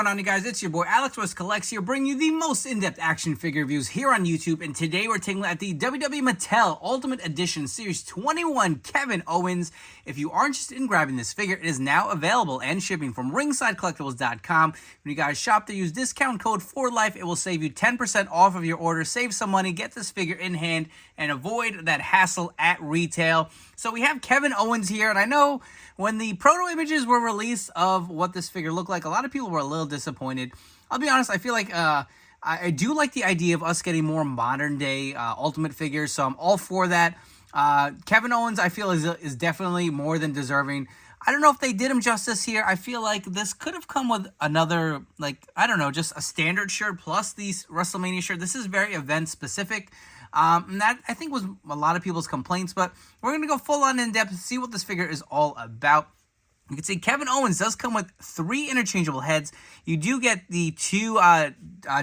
going on, you guys? It's your boy Alex West Collects here, bringing you the most in-depth action figure reviews here on YouTube. And today we're taking a look at the WWE Mattel Ultimate Edition Series 21 Kevin Owens. If you are interested in grabbing this figure, it is now available and shipping from ringsidecollectibles.com. When you guys shop to use discount code FORLIFE, it will save you 10% off of your order. Save some money, get this figure in hand, and avoid that hassle at retail. So we have Kevin Owens here, and I know when the proto images were released of what this figure looked like, a lot of people were a little disappointed. I'll be honest, I feel like I do like the idea of us getting more modern day Ultimate figures, so I'm all for that. Kevin Owens, I feel, is definitely more than deserving. I don't know if they did him justice here. I feel like this could have come with another, like, I don't know, just a standard shirt plus these WrestleMania shirt. This is very event specific. And that, I think, was a lot of people's complaints, but we're going to go full on in depth to see what this figure is all about. You can see Kevin Owens does come with 3 interchangeable heads. You do get the 2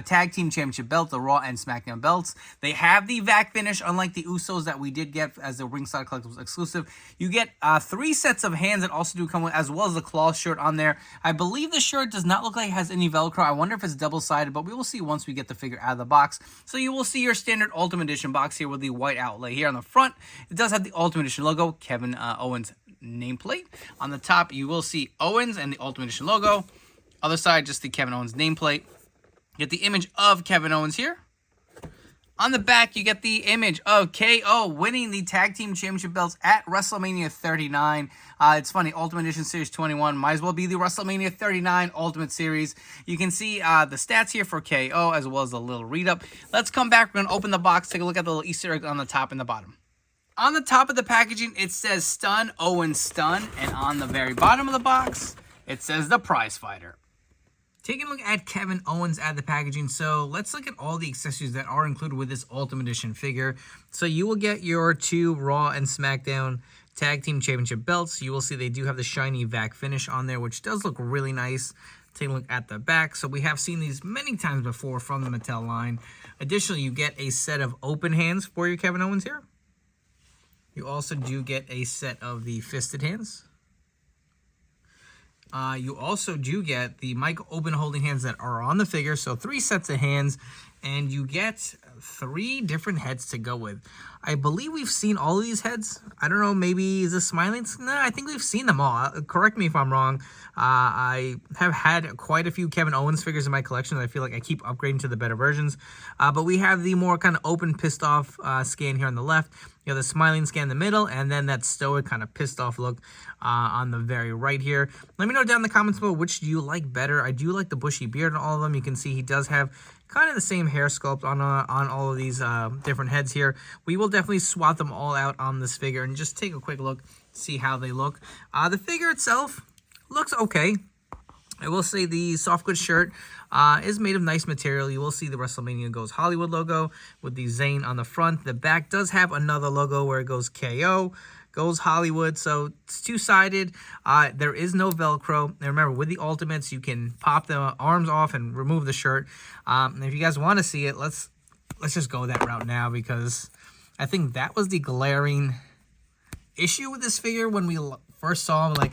Tag Team Championship belts, the Raw and SmackDown belts. They have the VAC finish, unlike the Usos that we did get as the Ringside Collectibles exclusive. You get 3 sets of hands that also do come with, as well as the cloth shirt on there. I believe the shirt does not look like it has any Velcro. I wonder if it's double-sided, but we will see once we get the figure out of the box. So you will see your standard Ultimate Edition box here with the white outlay here on the front. It does have the Ultimate Edition logo, Kevin Owens nameplate. On the top, you will see Owens and the Ultimate Edition logo. Other side, just the Kevin Owens nameplate. You get the image of Kevin Owens here. On the back, you get the image of KO winning the Tag Team Championship belts at WrestleMania 39. It's funny, Ultimate Edition Series 21 might as well be the WrestleMania 39 Ultimate Series. You can see the stats here for KO as well as a little read-up. Let's come back. We're going to open the box, take a look at the little Easter egg on the top and the bottom. On the top of the packaging, it says Stun, Owens Stun. And on the very bottom of the box, it says the Prize Fighter. Taking a look at Kevin Owens at the packaging. So let's look at all the accessories that are included with this Ultimate Edition figure. So you will get your 2 Raw and SmackDown Tag Team Championship belts. You will see they do have the shiny VAC finish on there, which does look really nice. Take a look at the back. So we have seen these many times before from the Mattel line. Additionally, you get a set of open hands for your Kevin Owens here. You also do get a set of the fisted hands. You also do get the mic open holding hands that are on the figure. So 3 sets of hands, and you get 3 different heads to go with. I believe we've seen all of these heads. I don't know, maybe is this Smiling? No, I think we've seen them all. Correct me if I'm wrong. I have had quite a few Kevin Owens figures in my collection. I feel like I keep upgrading to the better versions. But we have the more kind of open, pissed off scan here on the left. You have the smiling scan in the middle, and then that stoic kind of pissed off look on the very right here. Let me know down in the comments below which do you like better. I do like the bushy beard on all of them. You can see he does have kind of the same hair sculpt on all of these different heads here. We will definitely swap them all out on this figure and just take a quick look, see how they look. The figure itself looks okay. I will say the soft goods shirt is made of nice material. You will see the WrestleMania Goes Hollywood logo with the Zayn on the front. The back does have another logo where it goes KO, Goes Hollywood. So it's 2-sided. There is no Velcro. And remember, with the Ultimates, you can pop the arms off and remove the shirt. And if you guys want to see it, let's just go that route now, because I think that was the glaring issue with this figure when we first saw him. Like,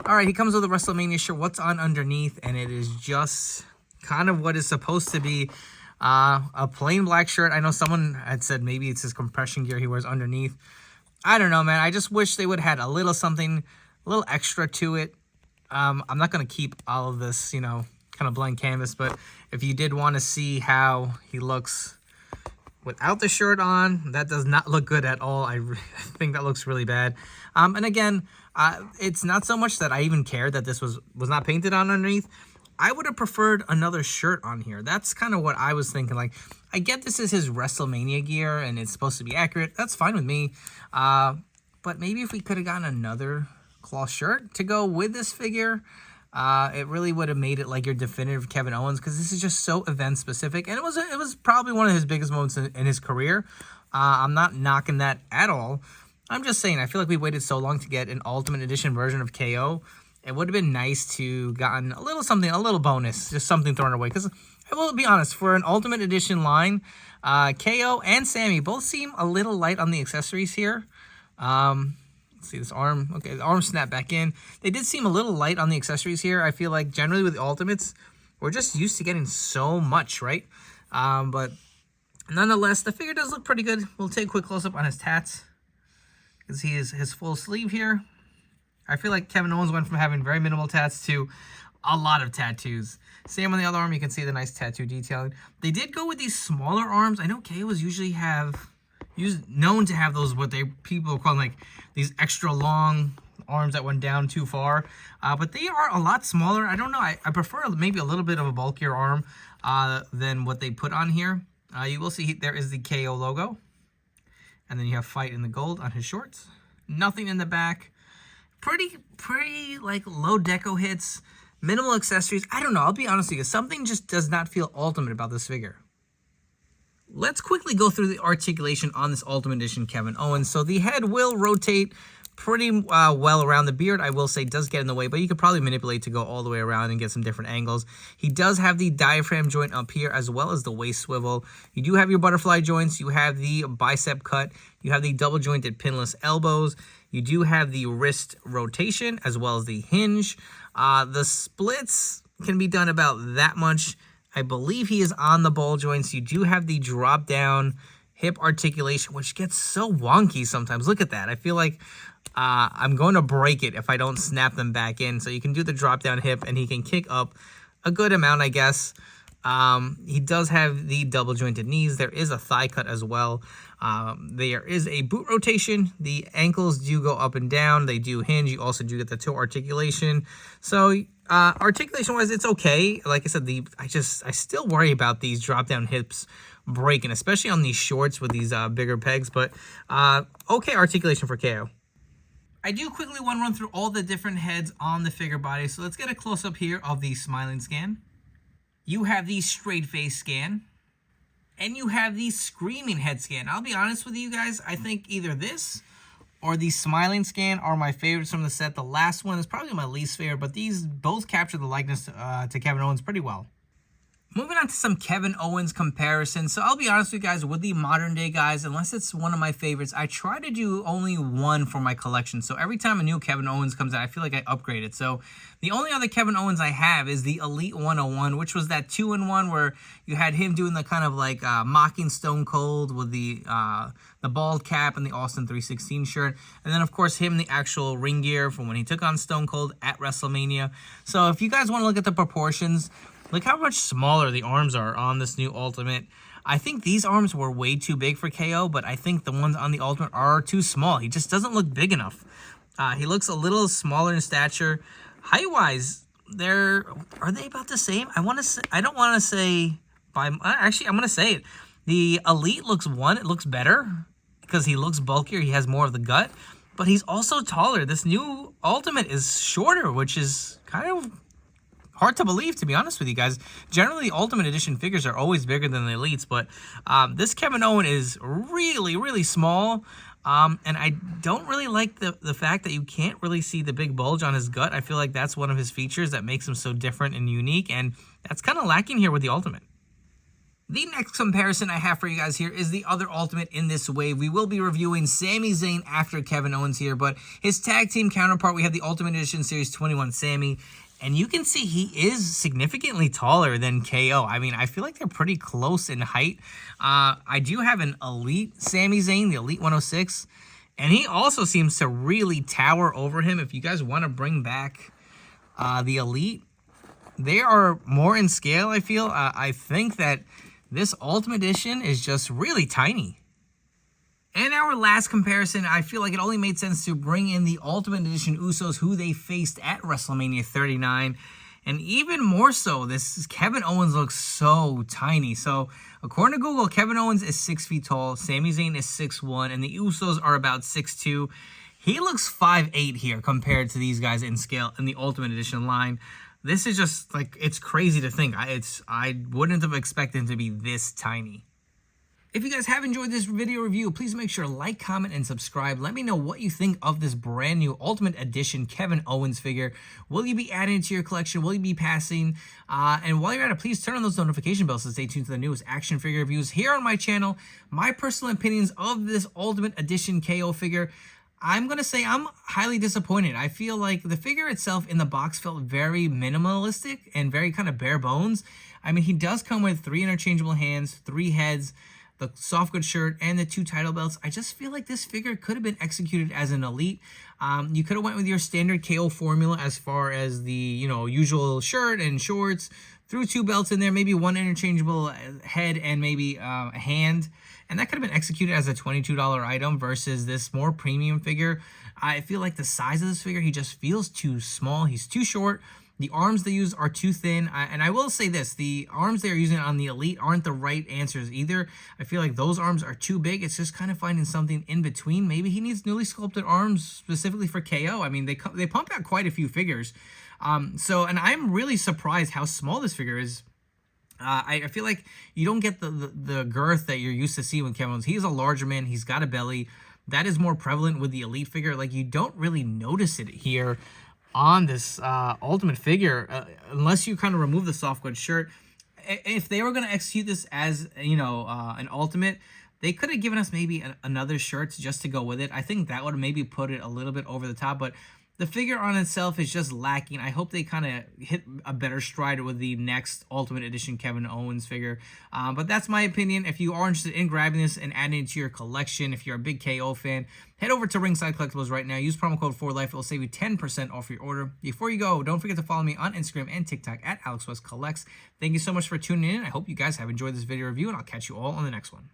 all right, he comes with a WrestleMania shirt. What's on underneath? And it is just kind of what is supposed to be a plain black shirt. I know someone had said maybe it's his compression gear he wears underneath. I don't know, man. I just wish they would have had a little something, a little extra to it. I'm not going to keep all of this, you know, kind of blank canvas. But if you did want to see how he looks without the shirt on, that does not look good at all. I think that looks really bad. And again, it's not so much that I even cared that this was not painted on underneath. I would have preferred another shirt on here. That's kind of what I was thinking. Like, I get this is his WrestleMania gear and it's supposed to be accurate. That's fine with me. But maybe if we could have gotten another cloth shirt to go with this figure, it really would have made it like your definitive Kevin Owens, because this is just so event specific. And it was probably one of his biggest moments in his career. I'm not knocking that at all. I'm just saying, I feel like we waited so long to get an Ultimate Edition version of KO. It would have been nice to gotten a little something, a little bonus, just something thrown away. Because I will be honest, for an Ultimate Edition line, KO and Sammy both seem a little light on the accessories here. Let's see this arm. Okay, the arm snapped back in. They did seem a little light on the accessories here. I feel like generally with the Ultimates, We're just used to getting so much, right? But nonetheless, the figure does look pretty good. We'll take a quick close-up on his tats. You can see his full sleeve here. I feel like Kevin Owens went from having very minimal tats to a lot of tattoos. Same on the other arm. You can see the nice tattoo detailing. They did go with these smaller arms. I know KOs usually known to have those, what people call like these extra long arms that went down too far. But they are a lot smaller. I don't know. I prefer maybe a little bit of a bulkier arm than what they put on here. You will see there is the KO logo. And then you have Fight in the gold on his shorts. Nothing in the back. Pretty like low deco hits. Minimal accessories. I don't know. I'll be honest with you. Something just does not feel ultimate about this figure. Let's quickly go through the articulation on this Ultimate Edition Kevin Owens. So the head will rotate pretty well around. The beard, I will say, does get in the way, but you could probably manipulate to go all the way around and get some different angles. He does have the diaphragm joint up here as well as the waist swivel. You do have your butterfly joints. You have the bicep cut. You have the double jointed pinless elbows. You do have the wrist rotation as well as the hinge. The splits can be done about that much. I believe he is on the ball joints. You do have the drop down hip articulation, which gets so wonky sometimes. Look at that. I feel like I'm going to break it if I don't snap them back in. So you can do the drop down hip and he can kick up a good amount, I guess. He does have the double jointed knees. There is a thigh cut as well. There is a boot rotation. The ankles do go up and down. They do hinge. You also do get the toe articulation. So articulation wise, it's okay. Like I said, I still worry about these drop down hips breaking, especially on these shorts with these bigger pegs. But okay articulation for KO. I do quickly want to run through all the different heads on the figure body. So let's get a close up here of the smiling scan. You have the straight face scan. And you have the screaming head scan. I'll be honest with you guys. I think either this or the smiling scan are my favorites from the set. The last one is probably my least favorite, but these both capture the likeness to Kevin Owens pretty well. Moving on to some Kevin Owens comparisons. So I'll be honest with you guys, with the modern day guys, unless it's one of my favorites, I try to do only one for my collection. So every time a new Kevin Owens comes out, I feel like I upgrade it. So the only other Kevin Owens I have is the Elite 101, which was that 2-in-1 where you had him doing the kind of like mocking Stone Cold with the bald cap and the Austin 316 shirt. And then, of course, him in the actual ring gear from when he took on Stone Cold at WrestleMania. So if you guys want to look at the proportions, look how much smaller the arms are on this new Ultimate. I think these arms were way too big for KO, but I think the ones on the Ultimate are too small. He just doesn't look big enough. He looks a little smaller in stature. Height-wise, are they about the same? I don't want to say actually, I'm going to say it. The Elite it looks better because he looks bulkier. He has more of the gut, but he's also taller. This new Ultimate is shorter, which is kind of hard to believe, to be honest with you guys. Generally, Ultimate Edition figures are always bigger than the Elites, but this Kevin Owens is really, really small. And I don't really like the fact that you can't really see the big bulge on his gut. I feel like that's one of his features that makes him so different and unique, and that's kind of lacking here with the Ultimate. The next comparison I have for you guys here is the other Ultimate in this wave. We will be reviewing Sami Zayn after Kevin Owens here, but his tag team counterpart, we have the Ultimate Edition Series 21 Sami. And you can see he is significantly taller than KO. I mean, I feel like they're pretty close in height. I do have an Elite Sami Zayn, the Elite 106. And he also seems to really tower over him. If you guys want to bring back the Elite, they are more in scale, I feel. I think that this Ultimate Edition is just really tiny. And our last comparison, I feel like it only made sense to bring in the Ultimate Edition Usos, who they faced at WrestleMania 39. And even more so, this Kevin Owens looks so tiny. So, according to Google, Kevin Owens is 6 feet tall, Sami Zayn is 6'1", and the Usos are about 6'2". He looks 5'8" here compared to these guys in scale in the Ultimate Edition line. This is just, like, it's crazy to think. I wouldn't have expected him to be this tiny. If you guys have enjoyed this video review, please make sure to like, comment, and subscribe. Let me know what you think of this brand new Ultimate Edition Kevin Owens figure. Will you be adding it to your collection? Will you be passing? And while you're at it, please turn on those notification bells to stay tuned to the newest action figure reviews here on my channel. My personal opinions of this Ultimate Edition KO figure. I'm going to say I'm highly disappointed. I feel like the figure itself in the box felt very minimalistic and very kind of bare bones. I mean, he does come with 3 interchangeable hands, 3 heads, the soft goods shirt, and the 2 title belts. I just feel like this figure could have been executed as an elite. You could have went with your standard KO formula as far as the, usual shirt and shorts, threw 2 belts in there, maybe 1 interchangeable head and maybe a hand. And that could have been executed as a $22 item versus this more premium figure. I feel like the size of this figure, he just feels too small. He's too short. The arms they use are too thin. And I will say this, the arms they're using on the Elite aren't the right answers either. I feel like those arms are too big. It's just kind of finding something in between. Maybe he needs newly sculpted arms specifically for KO. I mean, they pump out quite a few figures. And I'm really surprised how small this figure is. I feel like you don't get the girth that you're used to seeing with Kevin Owens. He's a larger man. He's got a belly. That is more prevalent with the Elite figure. Like, you don't really notice it here on this Ultimate figure unless you kind of remove the soft goods shirt. If they were going to execute this as, an Ultimate, they could have given us maybe another shirt just to go with it. I think that would maybe put it a little bit over the top, but the figure on itself is just lacking. I hope they kind of hit a better stride with the next Ultimate Edition Kevin Owens figure. But that's my opinion. If you are interested in grabbing this and adding it to your collection, if you're a big KO fan, head over to Ringside Collectibles right now. Use promo code 4LIFE. It will save you 10% off your order. Before you go, don't forget to follow me on Instagram and TikTok at AlexWestCollects. Thank you so much for tuning in. I hope you guys have enjoyed this video review, and I'll catch you all on the next one.